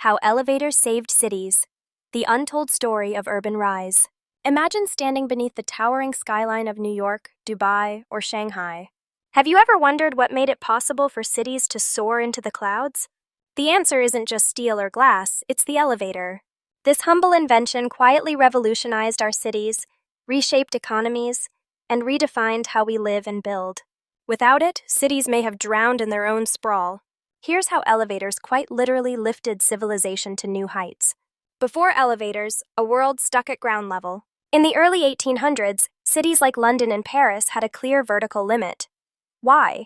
How elevators saved cities. The untold story of urban rise. Imagine standing beneath the towering skyline of New York, Dubai, or Shanghai. Have you ever wondered what made it possible for cities to soar into the clouds? The answer isn't just steel or glass, it's the elevator. This humble invention quietly revolutionized our cities, reshaped economies, and redefined how we live and build. Without it, cities may have drowned in their own sprawl. Here's how elevators quite literally lifted civilization to new heights. Before elevators, a world stuck at ground level. In the early 1800s, cities like London and Paris had a clear vertical limit. Why?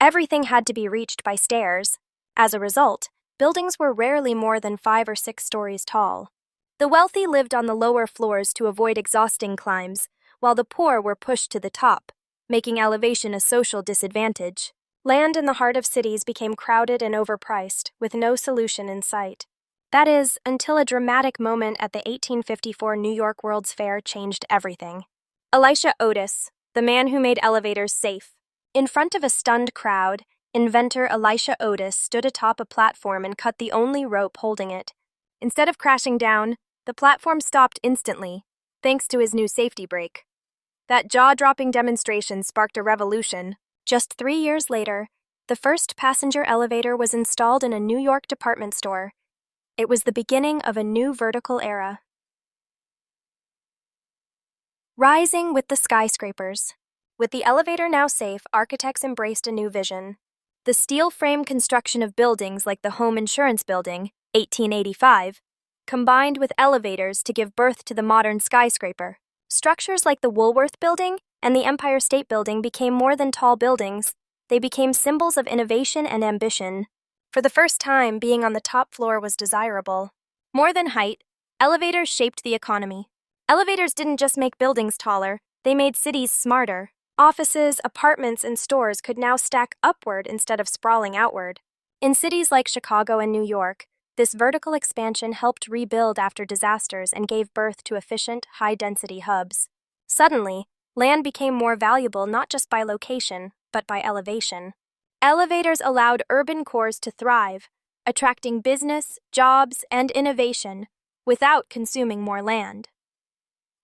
Everything had to be reached by stairs. As a result, buildings were rarely more than 5 or 6 stories tall. The wealthy lived on the lower floors to avoid exhausting climbs, while the poor were pushed to the top, making elevation a social disadvantage. Land in the heart of cities became crowded and overpriced, with no solution in sight. That is, until a dramatic moment at the 1854 New York World's Fair changed everything. Elisha Otis, the man who made elevators safe. In front of a stunned crowd, inventor Elisha Otis stood atop a platform and cut the only rope holding it. Instead of crashing down, the platform stopped instantly, thanks to his new safety brake. That jaw-dropping demonstration sparked a revolution. Just 3 years later, the first passenger elevator was installed in a New York department store. It was the beginning of a new vertical era. Rising with the skyscrapers. With the elevator now safe, architects embraced a new vision. The steel frame construction of buildings like the Home Insurance Building, 1885, combined with elevators to give birth to the modern skyscraper. Structures like the Woolworth Building and the Empire State Building became more than tall buildings. They became symbols of innovation and ambition. For the first time, being on the top floor was desirable. More than height, elevators shaped the economy. Elevators didn't just make buildings taller, they made cities smarter. Offices, apartments, and stores could now stack upward instead of sprawling outward. In cities like Chicago and New York, this vertical expansion helped rebuild after disasters and gave birth to efficient, high-density hubs. Suddenly, land became more valuable not just by location, but by elevation. Elevators allowed urban cores to thrive, attracting business, jobs, and innovation without consuming more land.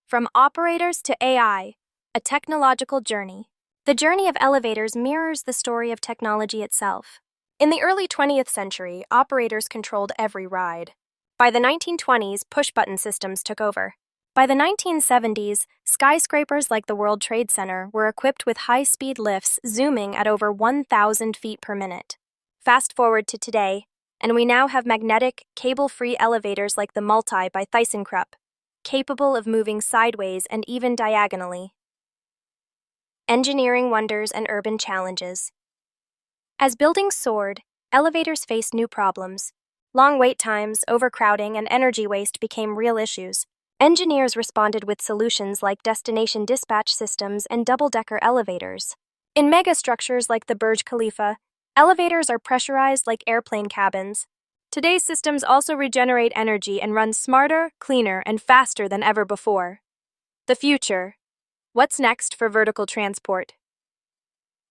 From operators to AI, a technological journey. The journey of elevators mirrors the story of technology itself. In the early 20th century, operators controlled every ride. By the 1920s, push-button systems took over. By the 1970s, skyscrapers like the World Trade Center were equipped with high-speed lifts zooming at over 1,000 feet per minute. Fast forward to today, and we now have magnetic, cable-free elevators like the Multi by Thyssenkrupp, capable of moving sideways and even diagonally. Engineering wonders and urban challenges. As buildings soared, elevators faced new problems. Long wait times, overcrowding, and energy waste became real issues. Engineers responded with solutions like destination dispatch systems and double-decker elevators. In megastructures like the Burj Khalifa, elevators are pressurized like airplane cabins. Today's systems also regenerate energy and run smarter, cleaner, and faster than ever before. The future. What's next for vertical transport?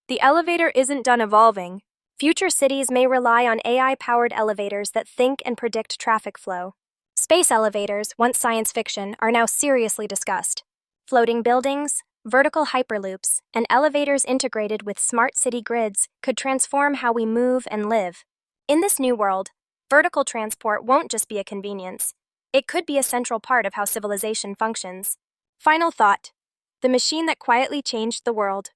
The elevator isn't done evolving. Future cities may rely on AI-powered elevators that think and predict traffic flow. Space elevators, once science fiction, are now seriously discussed. Floating buildings, vertical hyperloops, and elevators integrated with smart city grids could transform how we move and live. In this new world, vertical transport won't just be a convenience. It could be a central part of how civilization functions. Final thought. The machine that quietly changed the world.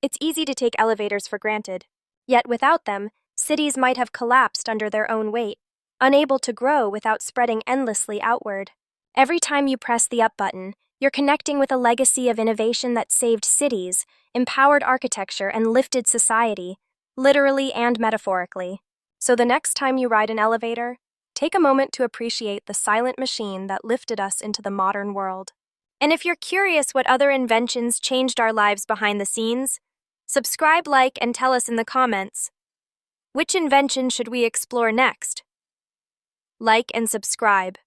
It's easy to take elevators for granted. Yet without them, cities might have collapsed under their own weight, unable to grow without spreading endlessly outward. Every time you press the up button, you're connecting with a legacy of innovation that saved cities, empowered architecture, and lifted society, literally and metaphorically. So the next time you ride an elevator, take a moment to appreciate the silent machine that lifted us into the modern world. And if you're curious what other inventions changed our lives behind the scenes, subscribe, like, and tell us in the comments. Which invention should we explore next? Like and subscribe.